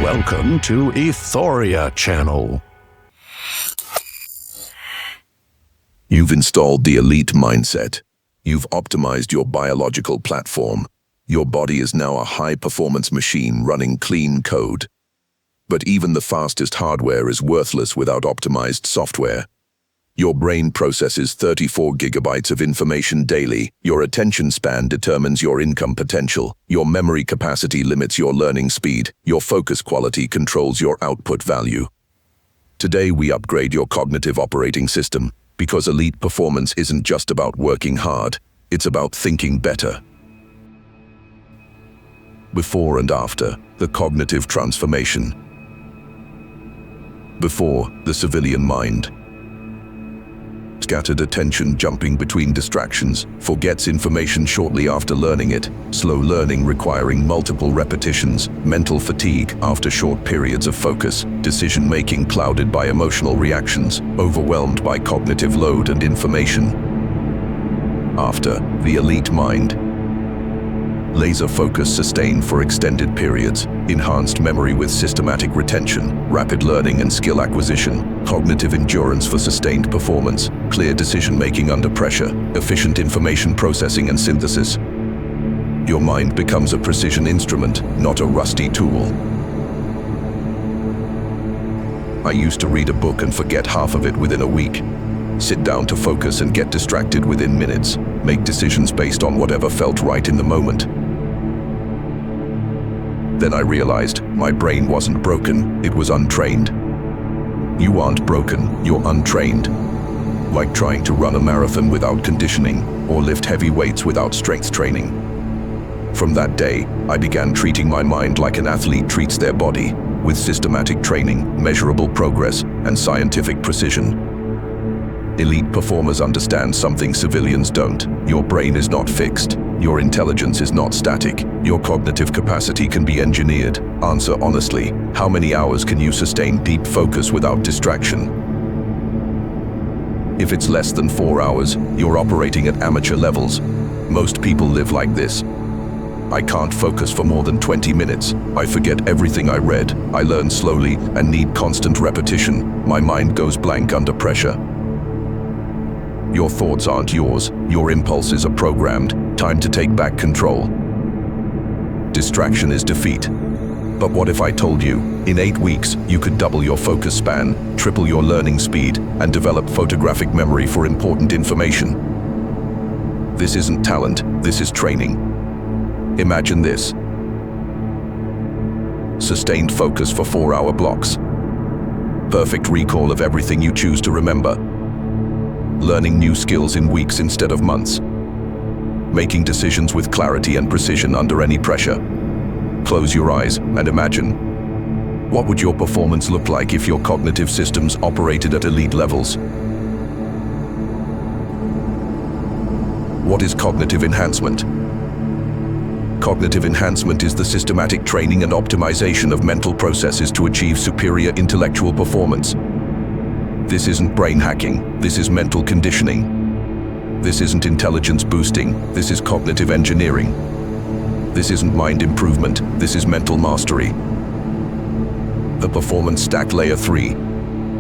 Welcome to Ethoria channel. You've installed the elite mindset. You've optimized your biological platform. Your body is now a high-performance machine running clean code. But even the fastest hardware is worthless without optimized software. Your brain processes 34 gigabytes of information daily. Your attention span determines your income potential. Your memory capacity limits your learning speed. Your focus quality controls your output value. Today we upgrade your cognitive operating system because elite performance isn't just about working hard, it's about thinking better. Before and after, the cognitive transformation. Before, the civilian mind. Scattered attention jumping between distractions, forgets information shortly after learning it, slow learning requiring multiple repetitions, mental fatigue after short periods of focus, decision-making clouded by emotional reactions, overwhelmed by cognitive load and information. After, the elite mind. Laser focus sustained for extended periods, enhanced memory with systematic retention, rapid learning and skill acquisition, cognitive endurance for sustained performance, clear decision-making under pressure, efficient information processing and synthesis. Your mind becomes a precision instrument, not a rusty tool. I used to read a book and forget half of it within a week. Sit down to focus and get distracted within minutes. Make decisions based on whatever felt right in the moment. Then I realized my brain wasn't broken, it was untrained. You aren't broken, you're untrained. Like trying to run a marathon without conditioning or lift heavy weights without strength training. From that day, I began treating my mind like an athlete treats their body, with systematic training, measurable progress, and scientific precision. Elite performers understand something civilians don't. Your brain is not fixed. Your intelligence is not static. Your cognitive capacity can be engineered. Answer honestly, how many hours can you sustain deep focus without distraction? If it's less than 4 hours, you're operating at amateur levels. Most people live like this. I can't focus for more than 20 minutes. I forget everything I read. I learn slowly and need constant repetition. My mind goes blank under pressure. Your thoughts aren't yours. Your impulses are programmed. Time to take back control. Distraction is defeat. But what if I told you, in 8 weeks, you could double your focus span, triple your learning speed, and develop photographic memory for important information? This isn't talent, this is training. Imagine this. Sustained focus for 4-hour blocks. Perfect recall of everything you choose to remember. Learning new skills in weeks instead of months. Making decisions with clarity and precision under any pressure. Close your eyes and imagine. What would your performance look like if your cognitive systems operated at elite levels? What is cognitive enhancement? Cognitive enhancement is the systematic training and optimization of mental processes to achieve superior intellectual performance. This isn't brain hacking, this is mental conditioning. This isn't intelligence boosting, this is cognitive engineering. This isn't mind improvement, this is mental mastery. The Performance Stack Layer 3.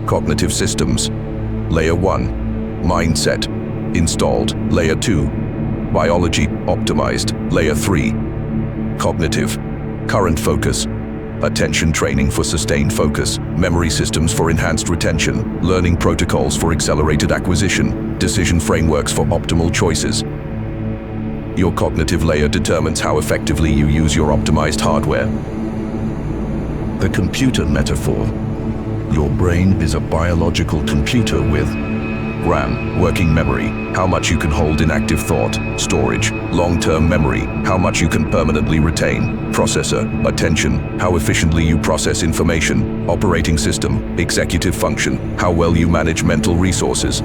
Cognitive Systems. Layer 1. Mindset. Installed. Layer 2. Biology. Optimized. Layer 3. Cognitive. Current focus. Attention training for sustained focus, memory systems for enhanced retention, learning protocols for accelerated acquisition, decision frameworks for optimal choices. Your cognitive layer determines how effectively you use your optimized hardware. The computer metaphor. Your brain is a biological computer with RAM, working memory, how much you can hold in active thought, storage, long-term memory, how much you can permanently retain, processor, attention, how efficiently you process information, operating system, executive function, how well you manage mental resources.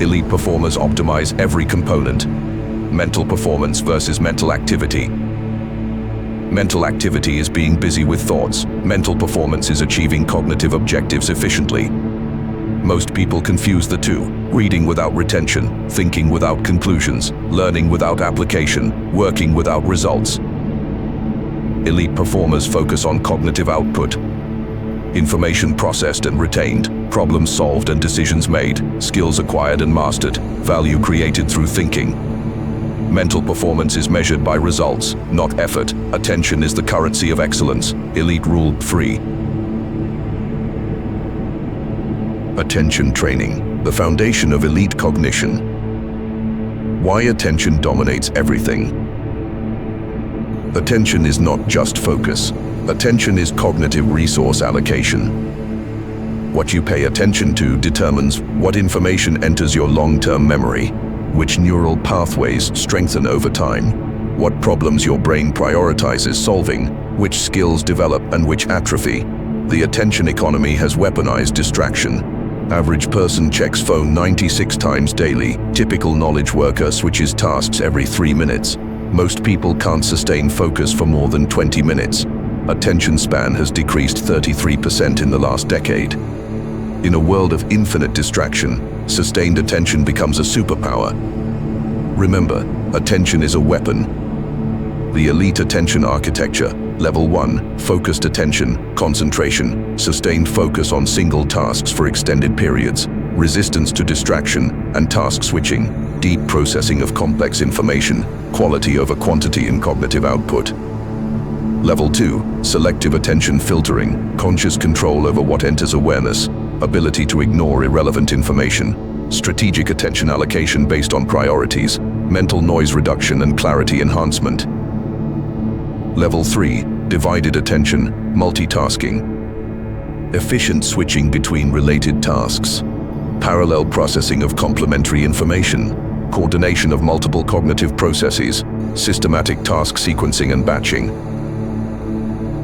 Elite performers optimize every component. Mental performance versus mental activity. Mental activity is being busy with thoughts. Mental performance is achieving cognitive objectives efficiently. Most people confuse the two. Reading without retention, thinking without conclusions, learning without application, working without results. Elite performers focus on cognitive output. Information processed and retained, problems solved and decisions made, skills acquired and mastered, value created through thinking. Mental performance is measured by results, not effort. Attention is the currency of excellence. Elite Rule 3. Attention training, the foundation of elite cognition. Why attention dominates everything. Attention is not just focus. Attention is cognitive resource allocation. What you pay attention to determines what information enters your long-term memory, which neural pathways strengthen over time, what problems your brain prioritizes solving, which skills develop and which atrophy. The attention economy has weaponized distraction. Average person checks phone 96 times daily. Typical knowledge worker switches tasks every 3 minutes. Most people can't sustain focus for more than 20 minutes. Attention span has decreased 33% in the last decade. In a world of infinite distraction, sustained attention becomes a superpower. Remember, attention is a weapon. The elite attention architecture. Level 1, focused attention, concentration, sustained focus on single tasks for extended periods, resistance to distraction, and task switching, deep processing of complex information, quality over quantity in cognitive output. Level 2, selective attention filtering, conscious control over what enters awareness, ability to ignore irrelevant information, strategic attention allocation based on priorities, mental noise reduction and clarity enhancement. Level 3, divided attention, multitasking, efficient switching between related tasks, parallel processing of complementary information, coordination of multiple cognitive processes, systematic task sequencing and batching.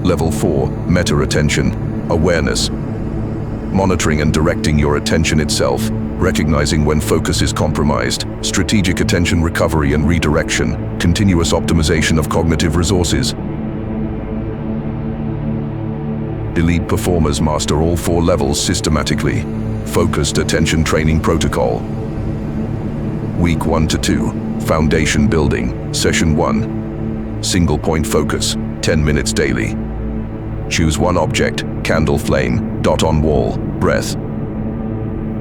Level 4, meta-attention, awareness, monitoring and directing your attention itself, recognizing when focus is compromised, strategic attention recovery and redirection, continuous optimization of cognitive resources. Elite performers master all 4 levels systematically. Focused attention training protocol. Week 1 to 2, foundation building. Session 1, single point focus, 10 minutes daily. Choose one object, candle flame, dot on wall, breath.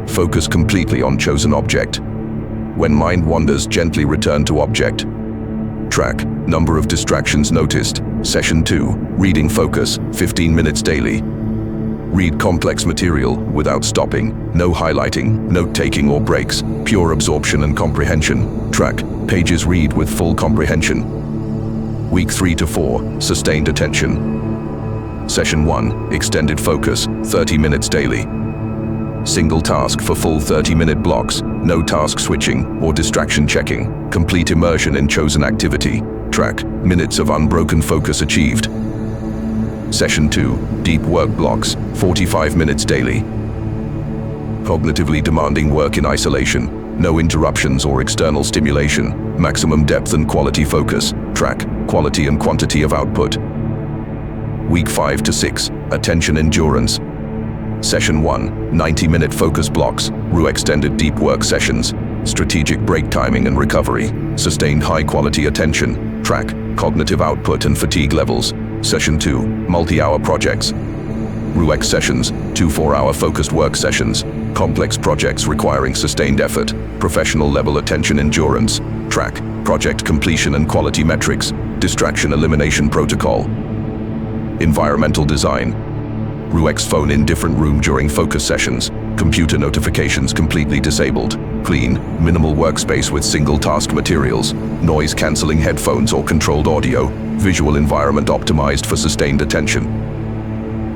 Focus completely on chosen object. When mind wanders, gently return to object. Track number of distractions noticed. Session 2, reading focus, 15 minutes daily. Read complex material without stopping, no highlighting, note-taking or breaks, pure absorption and comprehension. Track pages read with full comprehension. Week 3 to 4, sustained attention. Session 1, extended focus, 30 minutes daily. Single task for full 30-minute blocks, no task switching or distraction checking, complete immersion in chosen activity. Track minutes of unbroken focus achieved. Session 2, deep work blocks, 45 minutes daily. Cognitively demanding work in isolation, no interruptions or external stimulation, maximum depth and quality focus. Track quality and quantity of output. Week 5 to 6, attention endurance. Session 1, 90-minute focus blocks, extended deep work sessions, strategic break timing and recovery, sustained high-quality attention. Track cognitive output and fatigue levels. Session 2, multi-hour projects. RUEX sessions, 2 4-hour focused work sessions, complex projects requiring sustained effort, professional level attention endurance. Track project completion and quality metrics, distraction elimination protocol. Environmental design. RUEX phone in different room during focus sessions, computer notifications completely disabled, clean, minimal workspace with single task materials, noise cancelling headphones or controlled audio, visual environment optimized for sustained attention.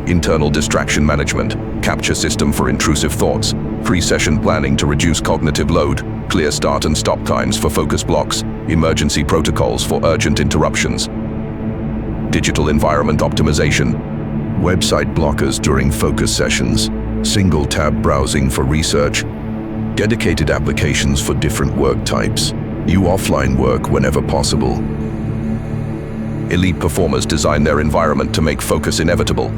Internal distraction management, capture system for intrusive thoughts, pre-session planning to reduce cognitive load, clear start and stop times for focus blocks, emergency protocols for urgent interruptions. Digital environment optimization, website blockers during focus sessions, single tab browsing for research, dedicated applications for different work types, you offline work whenever possible. Elite performers design their environment to make focus inevitable.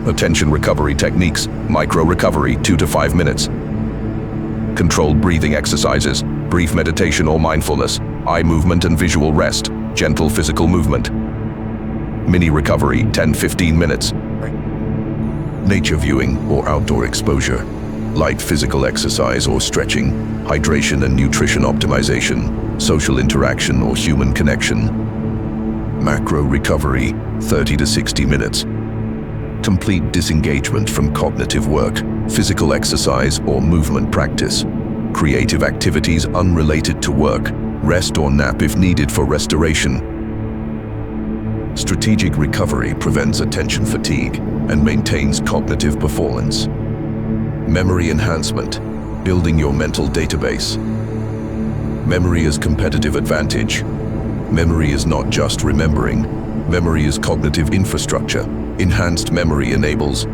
Attention recovery techniques, micro recovery 2 to 5 minutes. Controlled breathing exercises, brief meditation or mindfulness, eye movement and visual rest, gentle physical movement. Mini recovery, 10-15 minutes. Nature viewing or outdoor exposure. Light physical exercise or stretching. Hydration and nutrition optimization. Social interaction or human connection. Macro recovery, 30 to 60 minutes. Complete disengagement from cognitive work, physical exercise or movement practice. Creative activities unrelated to work. Rest or nap if needed for restoration. Strategic recovery prevents attention fatigue and maintains cognitive performance. Memory enhancement, building your mental database. Memory is competitive advantage. Memory is not just remembering. Memory is cognitive infrastructure. Enhanced memory enables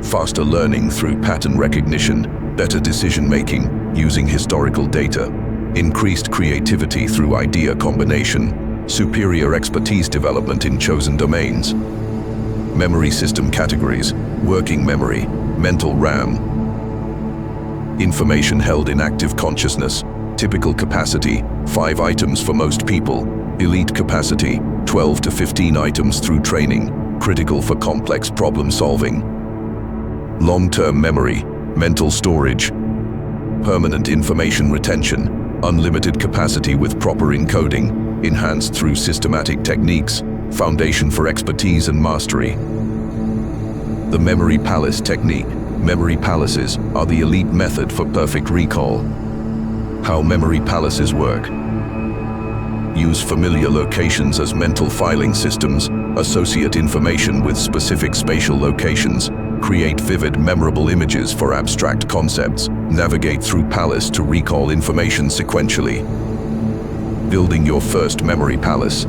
faster learning through pattern recognition, better decision-making using historical data, increased creativity through idea combination, superior expertise development in chosen domains. Memory system categories: working memory, mental RAM. Information held in active consciousness. Typical capacity, 5 items for most people. Elite capacity, 12 to 15 items through training. Critical for complex problem solving. Long-term memory, mental storage. Permanent information retention, unlimited capacity with proper encoding. Enhanced through systematic techniques. Foundation for expertise and mastery. The memory palace technique. Memory palaces are the elite method for perfect recall. How memory palaces work. Use familiar locations as mental filing systems, associate information with specific spatial locations, create vivid, memorable images for abstract concepts, navigate through palace to recall information sequentially. Building your first memory palace.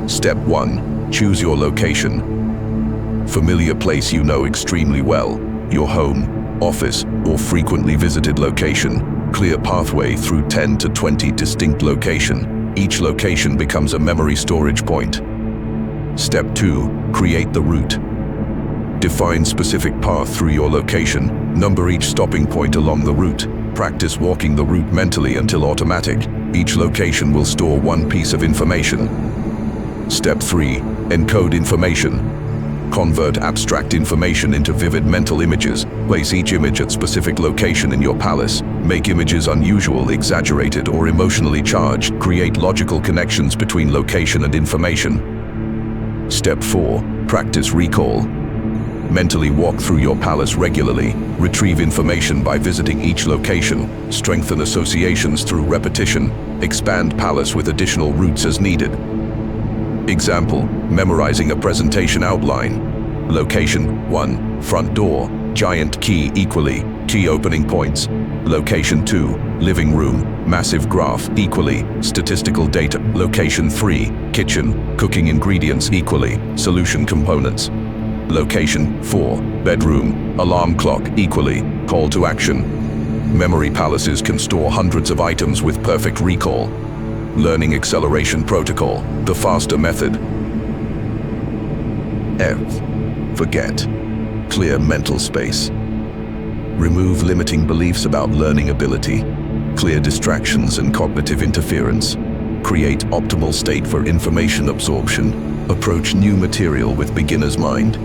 Step 1. Choose your location. Familiar place you know extremely well. Your home, office, or frequently visited location. Clear pathway through 10 to 20 distinct locations. Each location becomes a memory storage point. Step 2. Create the route. Define specific path through your location. Number each stopping point along the route. Practice walking the route mentally until automatic. Each location will store one piece of information. Step 3. Encode information. Convert abstract information into vivid mental images. Place each image at specific location in your palace. Make images unusual, exaggerated, or emotionally charged. Create logical connections between location and information. Step 4. Practice recall. Mentally walk through your palace regularly. Retrieve information by visiting each location. Strengthen associations through repetition. Expand palace with additional routes as needed. Example, memorizing a presentation outline. Location 1, front door, giant key equally, key opening points. Location 2, living room, massive graph equally, statistical data. Location 3, kitchen, cooking ingredients equally, solution components. Location 4, bedroom, alarm clock equally, call to action. Memory palaces can store hundreds of items with perfect recall. Learning acceleration protocol, the faster method. F. Forget. Clear mental space. Remove limiting beliefs about learning ability. Clear distractions and cognitive interference. Create optimal state for information absorption. Approach new material with beginner's mind.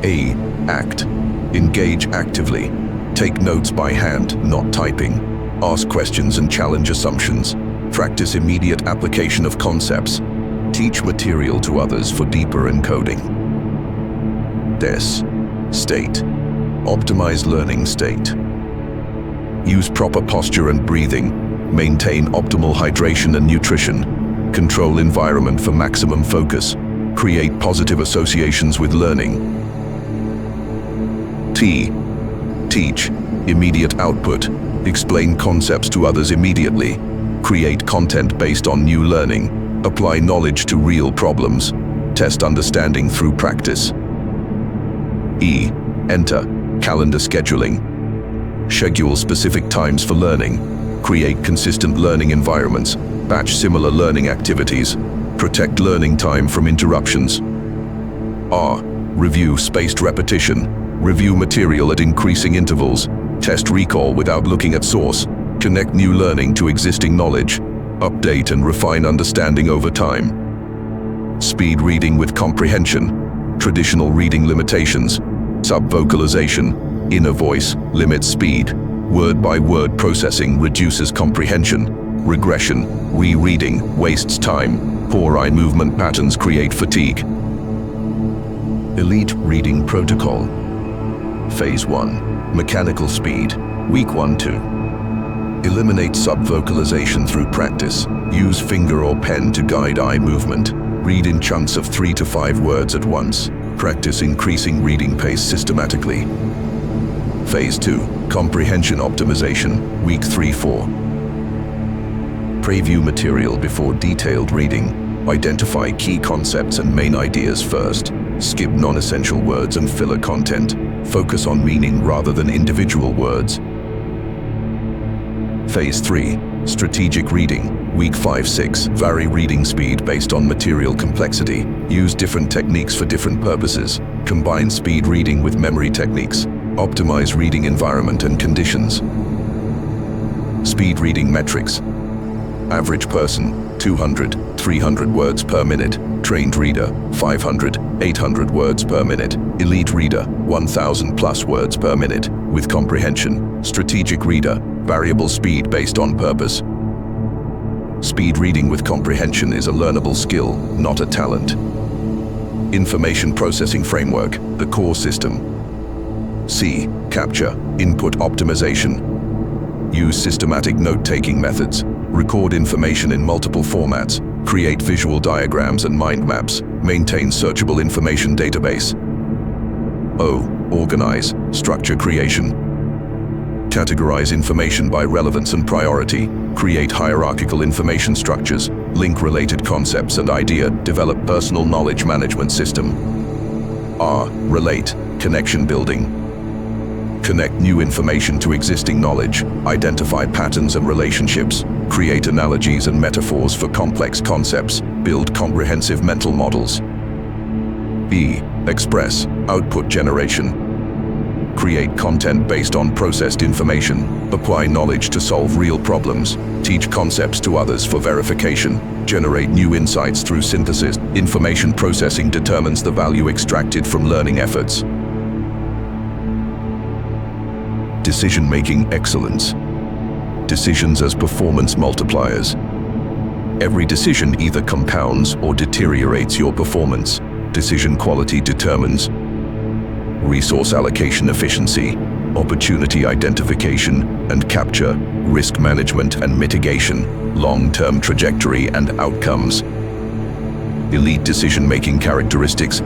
A. Act. Engage actively. Take notes by hand, not typing. Ask questions and challenge assumptions. Practice immediate application of concepts. Teach material to others for deeper encoding. DES. State. Optimize learning state. Use proper posture and breathing. Maintain optimal hydration and nutrition. Control environment for maximum focus. Create positive associations with learning. T. Teach. Immediate output. Explain concepts to others immediately. Create content based on new learning. Apply knowledge to real problems. Test understanding through practice. E. Enter. Calendar scheduling. Schedule specific times for learning. Create consistent learning environments. Batch similar learning activities. Protect learning time from interruptions. R. Review spaced repetition. Review material at increasing intervals. Test recall without looking at source. Connect new learning to existing knowledge. Update and refine understanding over time. Speed reading with comprehension. Traditional reading limitations. Subvocalization. Inner voice limits speed. Word-by-word processing reduces comprehension. Regression. Rereading wastes time. Poor eye movement patterns create fatigue. Elite reading protocol. Phase 1. Mechanical speed. Week 1-2. Eliminate subvocalization through practice. Use finger or pen to guide eye movement. Read in chunks of 3 to 5 words at once. Practice increasing reading pace systematically. Phase 2. Comprehension optimization. Week 3-4. Preview material before detailed reading. Identify key concepts and main ideas first. Skip non-essential words and filler content. Focus on meaning rather than individual words. Phase 3. Strategic reading. Week 5-6. Vary reading speed based on material complexity. Use different techniques for different purposes. Combine speed reading with memory techniques. Optimize reading environment and conditions. Speed reading metrics. Average person, 200, 300 words per minute. Trained reader, 500, 800 words per minute. Elite reader, 1,000 plus words per minute. With comprehension. Strategic reader, variable speed based on purpose. Speed reading with comprehension is a learnable skill, not a talent. Information processing framework, the core system. C. Capture, input optimization. Use systematic note-taking methods. Record information in multiple formats. Create visual diagrams and mind maps. Maintain searchable information database. O. Organize, structure creation. Categorize information by relevance and priority. Create hierarchical information structures. Link related concepts and idea. Develop personal knowledge management system. R. Relate, connection building. Connect new information to existing knowledge. Identify patterns and relationships. Create analogies and metaphors for complex concepts. Build comprehensive mental models. E. Express, output generation. Create content based on processed information. Apply knowledge to solve real problems. Teach concepts to others for verification. Generate new insights through synthesis. Information processing determines the value extracted from learning efforts. Decision-making excellence. Decisions as performance multipliers. Every decision either compounds or deteriorates your performance. Decision quality determines resource allocation efficiency, opportunity identification and capture, risk management and mitigation, long-term trajectory and outcomes. Elite decision-making characteristics.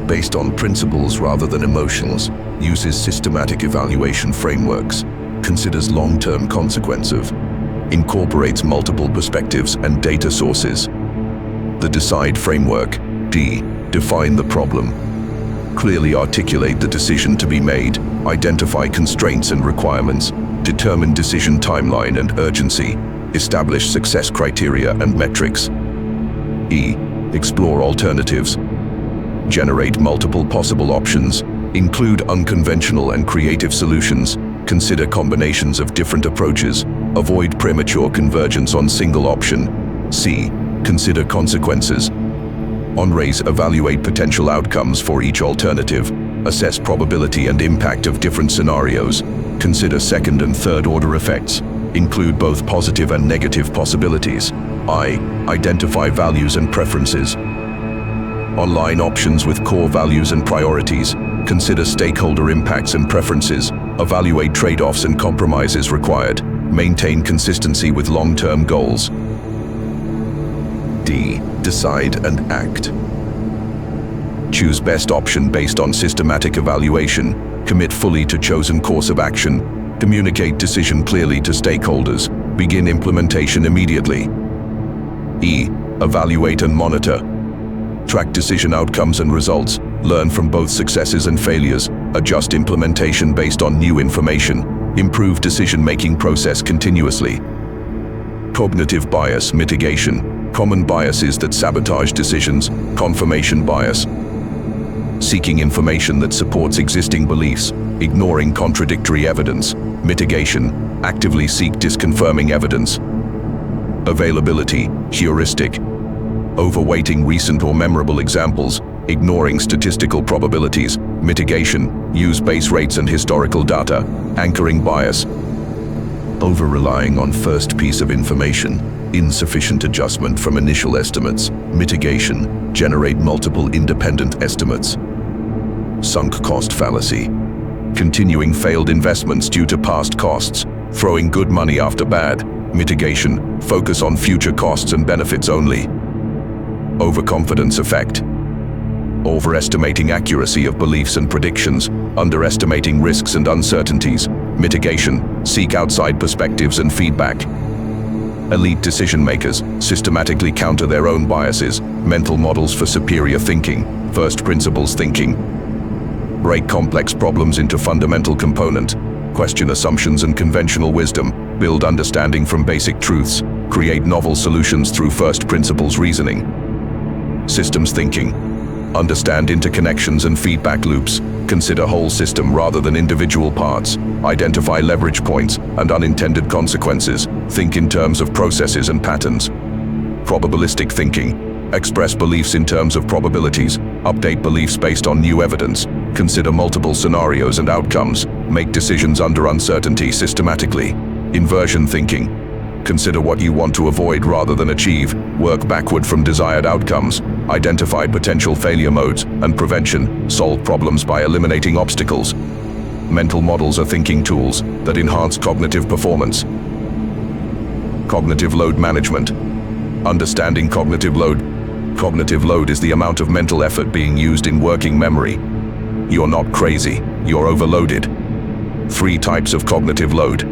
Based on principles rather than emotions, uses systematic evaluation frameworks, considers long-term consequences, incorporates multiple perspectives and data sources. The DECIDE framework. D. Define the problem. Clearly articulate the decision to be made, identify constraints and requirements, determine decision timeline and urgency, establish success criteria and metrics. E. Explore alternatives. Generate multiple possible options, include unconventional and creative solutions, consider combinations of different approaches, avoid premature convergence on single option. C. Consider consequences. On-raise evaluate potential outcomes for each alternative, assess probability and impact of different scenarios, consider second and third order effects, include both positive and negative possibilities. I. Identify values and preferences. Align options with core values and priorities, consider stakeholder impacts and preferences, evaluate trade-offs and compromises required, maintain consistency with long-term goals. D. Decide and act. Choose best option based on systematic evaluation, commit fully to chosen course of action, communicate decision clearly to stakeholders, begin implementation immediately. E. Evaluate and monitor. Track decision outcomes and results, learn from both successes and failures, adjust implementation based on new information, improve decision-making process continuously. Cognitive bias mitigation. Common biases that sabotage decisions, confirmation bias. Seeking information that supports existing beliefs, ignoring contradictory evidence. Mitigation. Actively seek disconfirming evidence. Availability, heuristic. overweighting recent or memorable examples, ignoring statistical probabilities. Mitigation, use base rates and historical data. Anchoring bias, over-relying on first piece of information, insufficient adjustment from initial estimates. Mitigation, generate multiple independent estimates. Sunk cost fallacy, continuing failed investments due to past costs, throwing good money after bad. Mitigation, focus on future costs and benefits only. Overconfidence effect, overestimating accuracy of beliefs and predictions, underestimating risks and uncertainties. Mitigation, seek outside perspectives and feedback. Elite decision makers systematically counter their own biases. Mental models for superior thinking. First principles thinking, break complex problems into fundamental components. Question assumptions and conventional wisdom. Build understanding from basic truths. Create novel solutions through first principles reasoning. Systems thinking, understand interconnections and feedback loops. Consider whole system rather than individual parts. Identify leverage points and unintended consequences. Think in terms of processes and patterns. Probabilistic thinking, express beliefs in terms of probabilities. Update beliefs based on new evidence. Consider multiple scenarios and outcomes. Make decisions under uncertainty systematically. Inversion thinking, consider what you want to avoid rather than achieve. Work backward from desired outcomes. Identify potential failure modes and prevention. Solve problems by eliminating obstacles. Mental models are thinking tools that enhance cognitive performance. Cognitive load management. Understanding cognitive load. Cognitive load is the amount of mental effort being used in working memory. You're not crazy, you're overloaded. 3 types of cognitive load.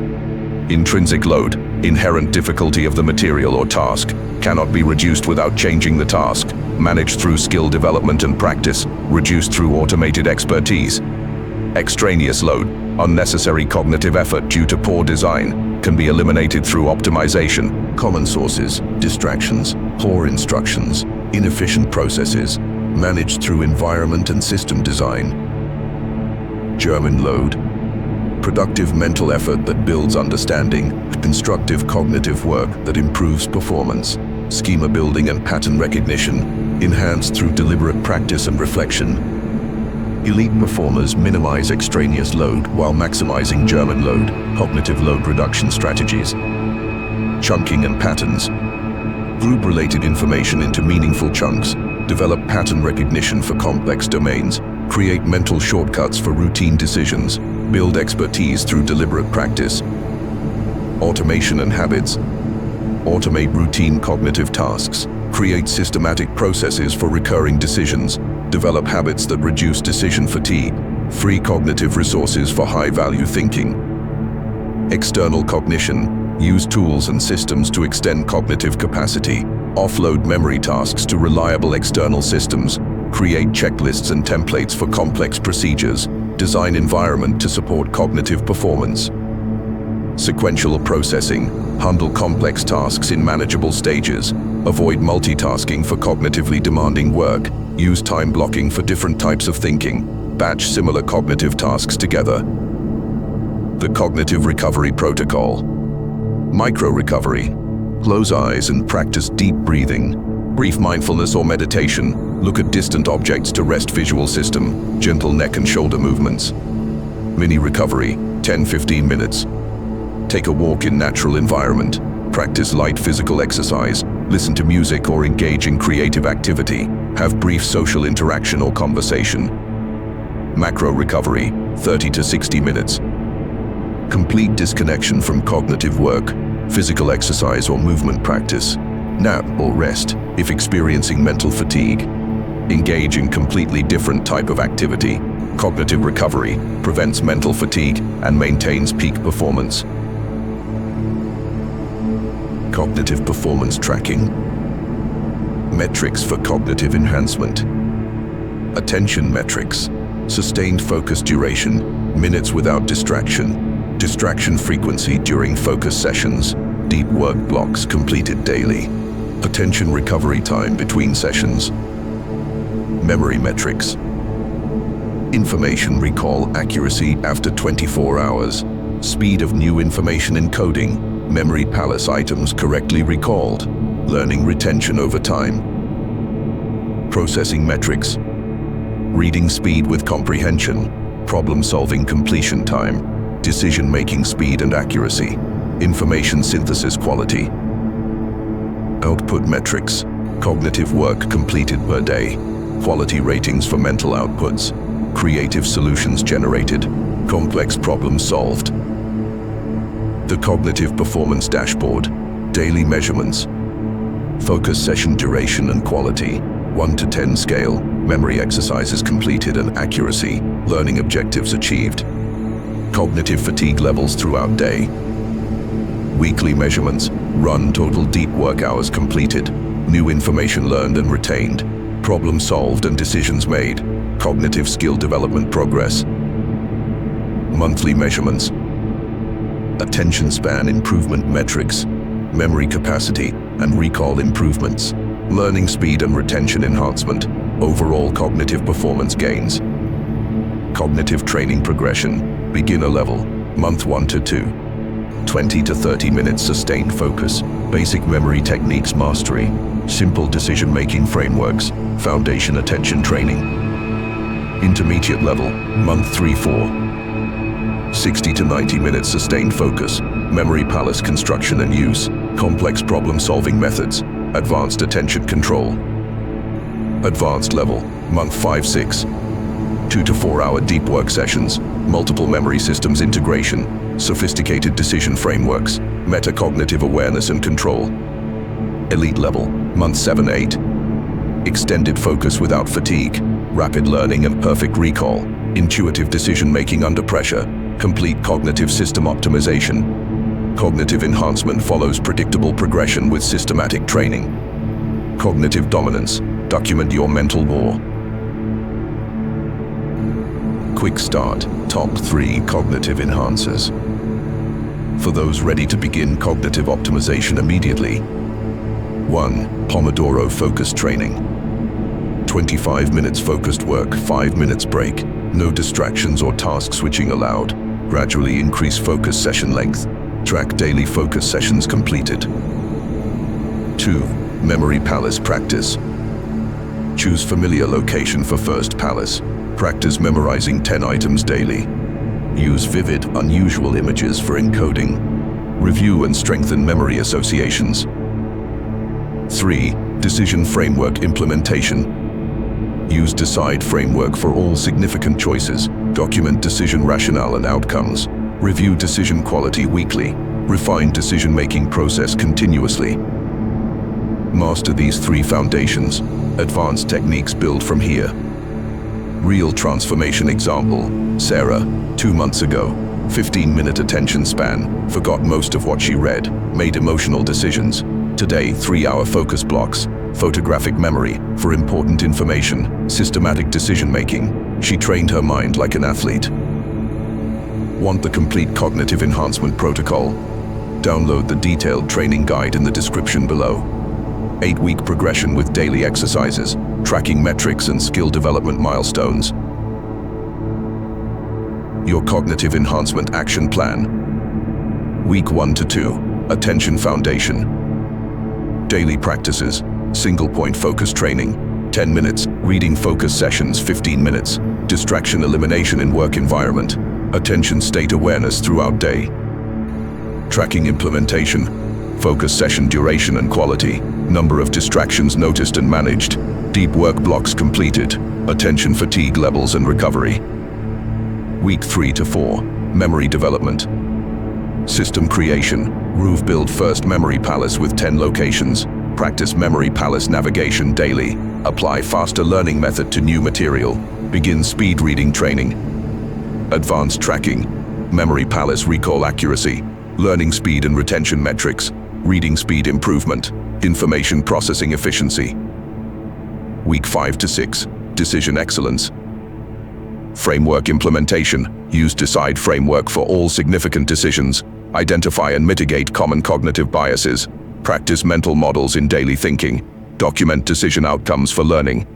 Intrinsic load, inherent difficulty of the material or task, cannot be reduced without changing the task, managed through skill development and practice, reduced through automated expertise. Extraneous load, unnecessary cognitive effort due to poor design, can be eliminated through optimization. Common sources, distractions, poor instructions, inefficient processes, managed through environment and system design. German load, productive mental effort that builds understanding, constructive cognitive work that improves performance, schema building and pattern recognition, enhanced through deliberate practice and reflection. Elite performers minimize extraneous load while maximizing German load, cognitive load reduction strategies. Chunking and patterns. Group related information into meaningful chunks, develop pattern recognition for complex domains, create mental shortcuts for routine decisions, build expertise through deliberate practice. Automation and habits. Automate routine cognitive tasks, create systematic processes for recurring decisions, develop habits that reduce decision fatigue, free cognitive resources for high-value thinking. External cognition, use tools and systems to extend cognitive capacity, offload memory tasks to reliable external systems, create checklists and templates for complex procedures, design environment to support cognitive performance. Sequential processing, handle complex tasks in manageable stages, avoid multitasking for cognitively demanding work, use time blocking for different types of thinking, batch similar cognitive tasks together. The Cognitive Recovery Protocol. Micro-recovery. Close eyes and practice deep breathing. Brief mindfulness or meditation. Look at distant objects to rest visual system. Gentle neck and shoulder movements. Mini recovery, 10-15 minutes. Take a walk in natural environment. Practice light physical exercise. Listen to music or engage in creative activity. Have brief social interaction or conversation. Macro recovery, 30 to 60 minutes. Complete disconnection from cognitive work, physical exercise or movement practice. Nap or rest if experiencing mental fatigue. Engage in completely different type of activity. Cognitive recovery prevents mental fatigue and maintains peak performance. Cognitive performance tracking. Metrics for cognitive enhancement. Attention metrics. Sustained focus duration, minutes without distraction. Distraction frequency during focus sessions. Deep work blocks completed daily. Attention recovery time between sessions. Memory metrics. Information recall accuracy after 24 hours. Speed of new information encoding. Memory palace items correctly recalled. Learning retention over time. Processing metrics. Reading speed with comprehension. Problem-solving completion time. Decision-making speed and accuracy. Information synthesis quality. Output metrics. Cognitive work completed per day. Quality ratings for mental outputs. Creative solutions generated. Complex problems solved. The Cognitive Performance Dashboard. Daily measurements. Focus session duration and quality. 1 to 10 scale. Memory exercises completed and accuracy. Learning objectives achieved. Cognitive fatigue levels throughout day. Weekly measurements. Run total deep work hours completed. New information learned and retained. Problem solved and decisions made. Cognitive skill development progress. Monthly measurements. Attention span improvement metrics. Memory capacity and recall improvements. Learning speed and retention enhancement. Overall cognitive performance gains. Cognitive training progression. Beginner level. Month 1 to 2. 20 to 30 minutes sustained focus. Basic memory techniques mastery. Simple decision-making frameworks. Foundation attention training. Intermediate level. Month 3-4. 60 to 90 minutes sustained focus. Memory palace construction and use. Complex problem-solving methods. Advanced attention control. Advanced level. Month 5-6. 2 to 4 hour deep work sessions. Multiple memory systems integration. Sophisticated decision frameworks. Metacognitive awareness and control. Elite level. Month 7-8. Extended focus without fatigue. Rapid learning and perfect recall. Intuitive decision-making under pressure. Complete cognitive system optimization. Cognitive enhancement follows predictable progression with systematic training. Cognitive dominance. Document your mental war. Quick start. Top 3 cognitive enhancers. For those ready to begin cognitive optimization immediately. 1. Pomodoro focus training. 25 minutes focused work, 5 minutes break. No distractions or task switching allowed. Gradually increase focus session length. Track daily focus sessions completed. 2. Memory palace practice. Choose familiar location for first palace. Practice memorizing 10 items daily. Use vivid, unusual images for encoding. Review and strengthen memory associations. 3. Decision framework implementation. Use Decide framework for all significant choices. Document decision rationale and outcomes. Review decision quality weekly. Refine decision-making process continuously. Master these 3 foundations. Advanced techniques build from here. Real transformation example. Sarah, 2 months ago. 15-minute attention span. Forgot most of what she read. Made emotional decisions. Today, 3-hour focus blocks. Photographic memory for important information. Systematic decision-making. She trained her mind like an athlete. Want the complete cognitive enhancement protocol? Download the detailed training guide in the description below. 8-week progression with daily exercises, tracking metrics and skill development milestones. Your cognitive enhancement action plan. Week 1 to 2, attention foundation. Daily practices, single point focus training, 10 minutes, reading focus sessions 15 minutes, distraction elimination in work environment, attention state awareness throughout day. Tracking implementation, focus session duration and quality, number of distractions noticed and managed, deep work blocks completed, attention fatigue levels and recovery. Week 3 to 4, memory development. System creation, Groove build first memory palace with 10 locations, practice memory palace navigation daily, apply faster learning method to new material, begin speed reading training. Advanced tracking, memory palace recall accuracy, learning speed and retention metrics, reading speed improvement, information processing efficiency. Week 5 to 6, decision excellence. Framework implementation, use Decide framework for all significant decisions, identify and mitigate common cognitive biases, practice mental models in daily thinking, document decision outcomes for learning.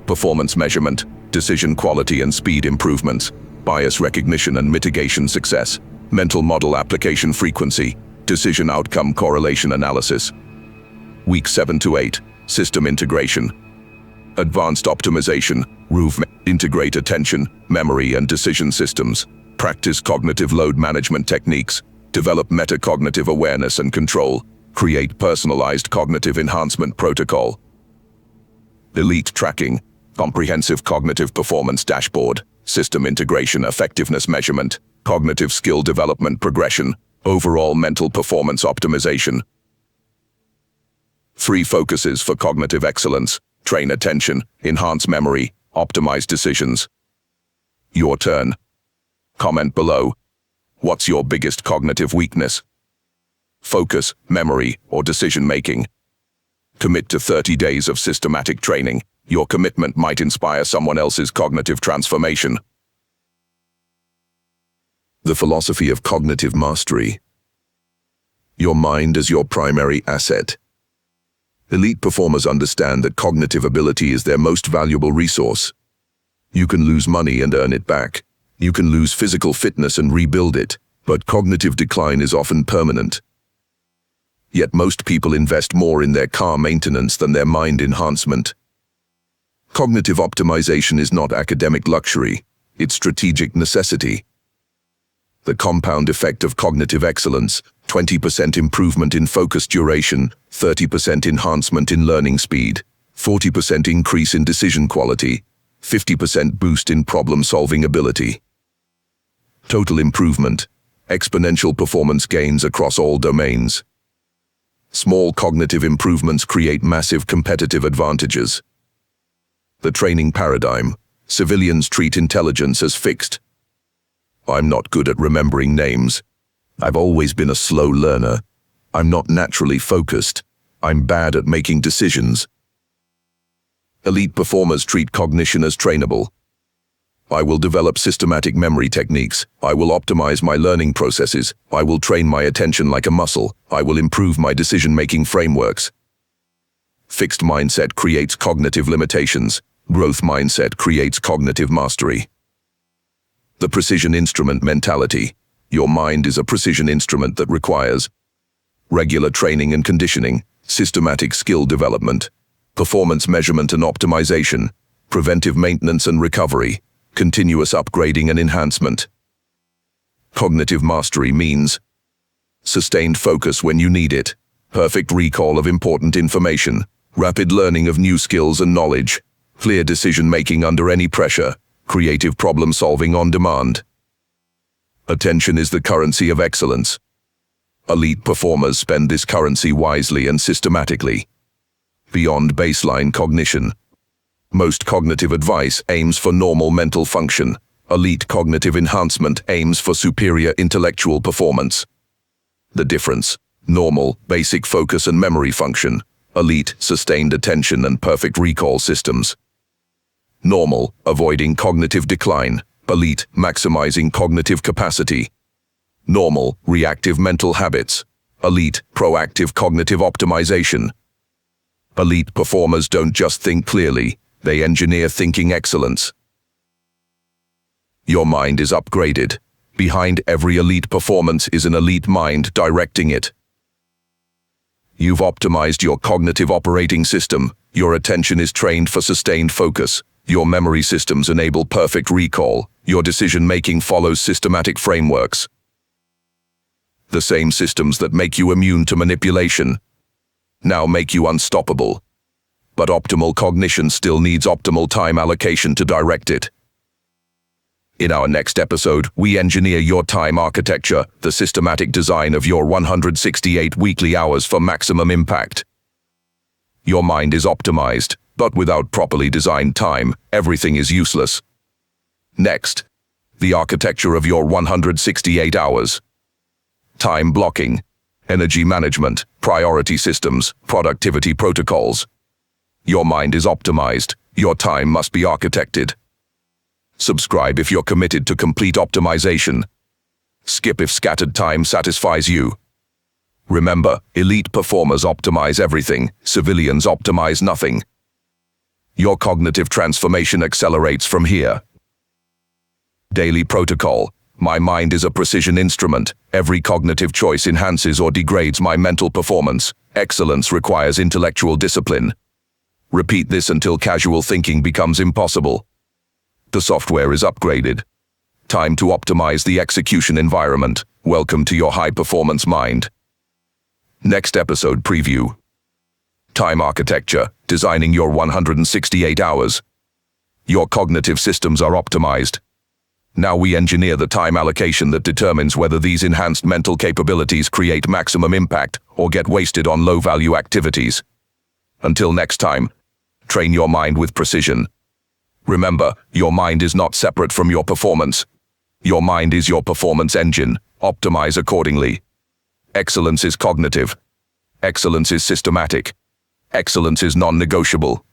Performance measurement, decision quality and speed improvements, bias recognition and mitigation success, mental model application frequency, decision outcome correlation analysis. Week 7 to 8, system integration. Advanced optimization, RUV, integrate attention, memory, and decision systems. Practice cognitive load management techniques. Develop metacognitive awareness and control. Create personalized cognitive enhancement protocol. Elite tracking, comprehensive cognitive performance dashboard, system integration effectiveness measurement, cognitive skill development progression, overall mental performance optimization. 3 focuses for cognitive excellence: train attention, enhance memory, optimize decisions. Your turn. Comment below. What's your biggest cognitive weakness? Focus, memory, or decision-making? Commit to 30 days of systematic training. Your commitment might inspire someone else's cognitive transformation. The philosophy of cognitive mastery. Your mind as your primary asset. Elite performers understand that cognitive ability is their most valuable resource. You can lose money and earn it back. You can lose physical fitness and rebuild it, but cognitive decline is often permanent. Yet most people invest more in their car maintenance than their mind enhancement. Cognitive optimization is not academic luxury, it's strategic necessity. The compound effect of cognitive excellence: 20% improvement in focus duration, 30% enhancement in learning speed, 40% increase in decision quality, 50% boost in problem-solving ability. Total improvement: exponential performance gains across all domains. Small cognitive improvements create massive competitive advantages. The training paradigm: civilians treat intelligence as fixed. I'm not good at remembering names. I've always been a slow learner. I'm not naturally focused. I'm bad at making decisions. Elite performers treat cognition as trainable. I will develop systematic memory techniques. I will optimize my learning processes. I will train my attention like a muscle. I will improve my decision-making frameworks. Fixed mindset creates cognitive limitations. Growth mindset creates cognitive mastery. The precision instrument mentality. Your mind is a precision instrument that requires regular training and conditioning, systematic skill development, performance measurement and optimization, preventive maintenance and recovery, continuous upgrading and enhancement. Cognitive mastery means sustained focus when you need it, perfect recall of important information, rapid learning of new skills and knowledge, clear decision-making under any pressure, creative problem-solving on demand. Attention is the currency of excellence. Elite performers spend this currency wisely and systematically. Beyond baseline cognition. Most cognitive advice aims for normal mental function. Elite cognitive enhancement aims for superior intellectual performance. The difference: normal, basic focus and memory function. Elite, sustained attention and perfect recall systems. Normal, avoiding cognitive decline. Elite, maximizing cognitive capacity. Normal, reactive mental habits. Elite, proactive cognitive optimization. Elite performers don't just think clearly, they engineer thinking excellence. Your mind is upgraded. Behind every elite performance is an elite mind directing it. You've optimized your cognitive operating system. Your attention is trained for sustained focus. Your memory systems enable perfect recall. Your decision-making follows systematic frameworks. The same systems that make you immune to manipulation now make you unstoppable. But optimal cognition still needs optimal time allocation to direct it. In our next episode, we engineer your time architecture, the systematic design of your 168 weekly hours for maximum impact. Your mind is optimized, but without properly designed time, everything is useless. Next, the architecture of your 168 hours. Time blocking, energy management, priority systems, productivity protocols. Your mind is optimized, your time must be architected. Subscribe if you're committed to complete optimization. Skip if scattered time satisfies you. Remember, elite performers optimize everything, civilians optimize nothing. Your cognitive transformation accelerates from here. Daily protocol. My mind is a precision instrument. Every cognitive choice enhances or degrades my mental performance. Excellence requires intellectual discipline. Repeat this until casual thinking becomes impossible. The software is upgraded. Time to optimize the execution environment. Welcome to your high-performance mind. Next episode preview. Time architecture, designing your 168 hours. Your cognitive systems are optimized. Now we engineer the time allocation that determines whether these enhanced mental capabilities create maximum impact or get wasted on low-value activities. Until next time, train your mind with precision. Remember, your mind is not separate from your performance. Your mind is your performance engine. Optimize accordingly. Excellence is cognitive. Excellence is systematic. Excellence is non-negotiable.